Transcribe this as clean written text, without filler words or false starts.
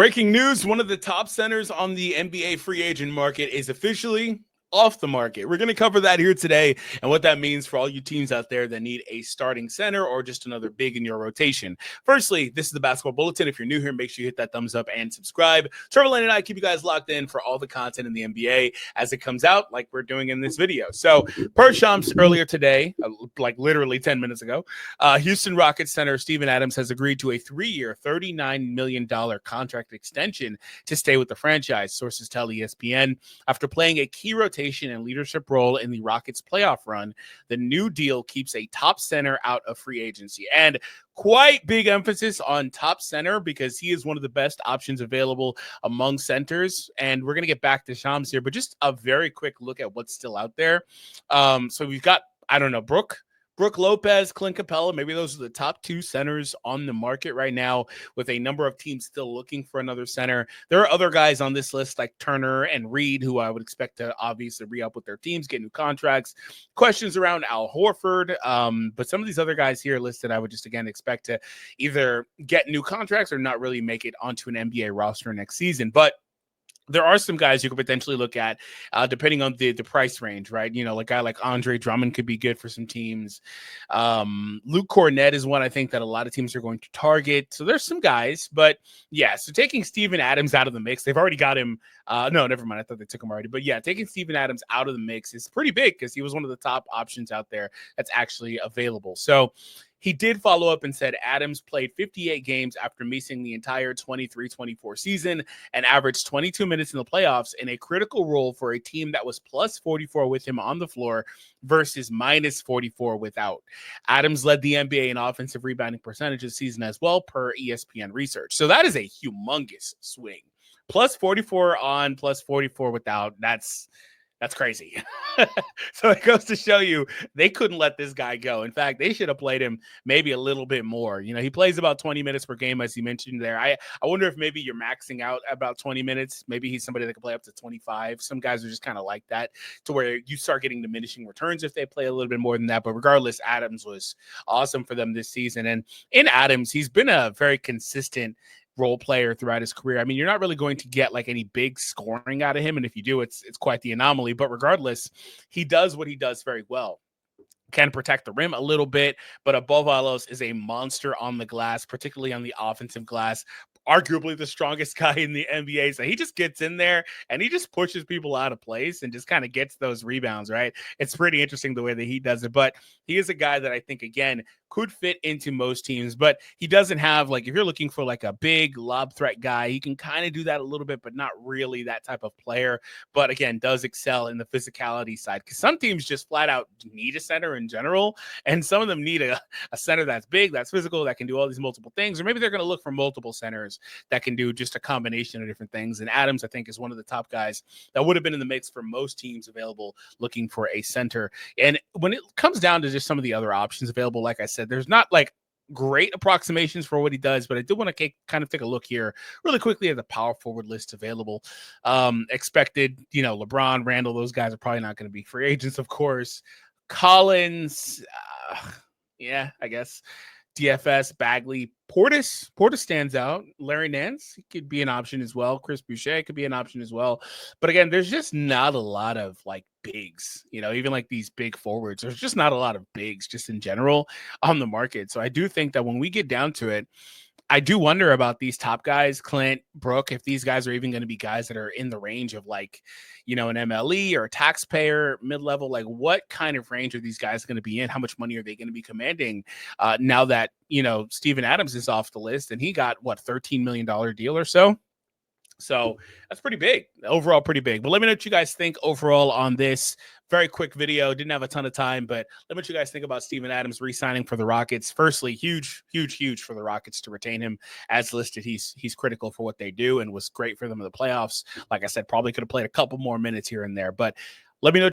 Breaking news, one of the top centers on the NBA free agent market is officially off the market. We're going to cover that here today and what that means for all you teams out there that need a starting center or just another big in your rotation. Firstly, this is the Basketball Bulletin. If you're new here, make sure you hit that thumbs up and subscribe. Trevor Lane and I keep you guys locked in for all the content in the NBA as it comes out, like we're doing in this video. So, per Shams earlier today, like literally 10 minutes ago, Houston Rockets center Steven Adams has agreed to a 3-year, $39 million contract extension to stay with the franchise, sources tell ESPN. After playing a key rotation and leadership role in the Rockets playoff run, the new deal keeps a top center out of free agency. And quite big emphasis on top center because he is one of the best options available among centers. And we're going to get back to Shams here, but just a very quick look at what's still out there. So we've got, Brook Lopez, Clint Capella, maybe those are the top two centers on the market right now, with a number of teams still looking for another center. There are other guys on this list like Turner and Reed, who I would expect to obviously re-up with their teams, get new contracts. Questions around Al Horford, but some of these other guys here listed, I would just, again, expect to either get new contracts or not really make it onto an NBA roster next season. But there are some guys you could potentially look at depending on the price range, right? You know, like a guy like Andre Drummond could be good for some teams. Luke Cornett is one I think that a lot of teams are going to target. So there's some guys, but yeah, so taking Steven Adams out of the mix, they've already got him. No, never mind. I thought they took him already. But yeah, taking Steven Adams out of the mix is pretty big because he was one of the top options out there that's actually available. So he did follow up and said Adams played 58 games after missing the entire 23-24 season and averaged 22 minutes in the playoffs in a critical role for a team that was plus 44 with him on the floor versus minus 44 without. Adams led the NBA in offensive rebounding percentage this season as well, per ESPN research. So that is a humongous swing. Plus 44 on, plus 44 without. That's crazy. So it goes to show you they couldn't let this guy go. In fact, they should have played him maybe a little bit more. You know, he plays about 20 minutes per game, as you mentioned there. I wonder if maybe you're maxing out about 20 minutes. Maybe he's somebody that can play up to 25. Some guys are just kind of like that, to where you start getting diminishing returns if they play a little bit more than that. But regardless, Adams was awesome for them this season. And in Adams, he's been a very consistent role player throughout his career. I mean, you're not really going to get like any big scoring out of him, and if you do, it's quite the anomaly. But regardless, he does what he does very well. Can protect the rim a little bit, but above all else is a monster on the glass, particularly on the offensive glass. Arguably the strongest guy in the NBA. So he just gets in there and he just pushes people out of place and just kind of gets those rebounds, right? It's pretty interesting the way that he does it. But he is a guy that I think, again, could fit into most teams, but he doesn't have, like, if you're looking for like a big lob threat guy, he can kind of do that a little bit, but not really that type of player. But again, does excel in the physicality side, because some teams just flat out need a center in general, and some of them need a center that's big, that's physical, that can do all these multiple things, or maybe they're going to look for multiple centers that can do just a combination of different things. And Adams, I think, is one of the top guys that would have been in the mix for most teams available looking for a center. And when it comes down to just some of the other options available, like I said, there's not like great approximations for what he does, but I do want to kind of take a look here really quickly at the power forward list available. Expected, you know, LeBron, Randall, those guys are probably not going to be free agents, of course. Collins, yeah, I guess. DFS, Bagley, Portis stands out. Larry Nance, he could be an option as well. Chris Boucher could be an option as well. But again, there's just not a lot of like bigs, you know, even like these big forwards. There's just not a lot of bigs just in general on the market. So I do think that when we get down to it, I do wonder about these top guys, Clint, Brook, if these guys are even going to be guys that are in the range of like, you know, an MLE or a taxpayer mid-level. Like, what kind of range are these guys going to be in? How much money are they going to be commanding now that, you know, Steven Adams is off the list and he got what, $13 million deal or so? So that's pretty big, overall pretty big. But let me know what you guys think overall on this very quick video. Didn't have a ton of time, but let me know what you guys think about Steven Adams re-signing for the Rockets. Firstly, huge for the Rockets to retain him. As listed, he's critical for what they do and was great for them in the playoffs. Like I said, probably could have played a couple more minutes here and there, but let me know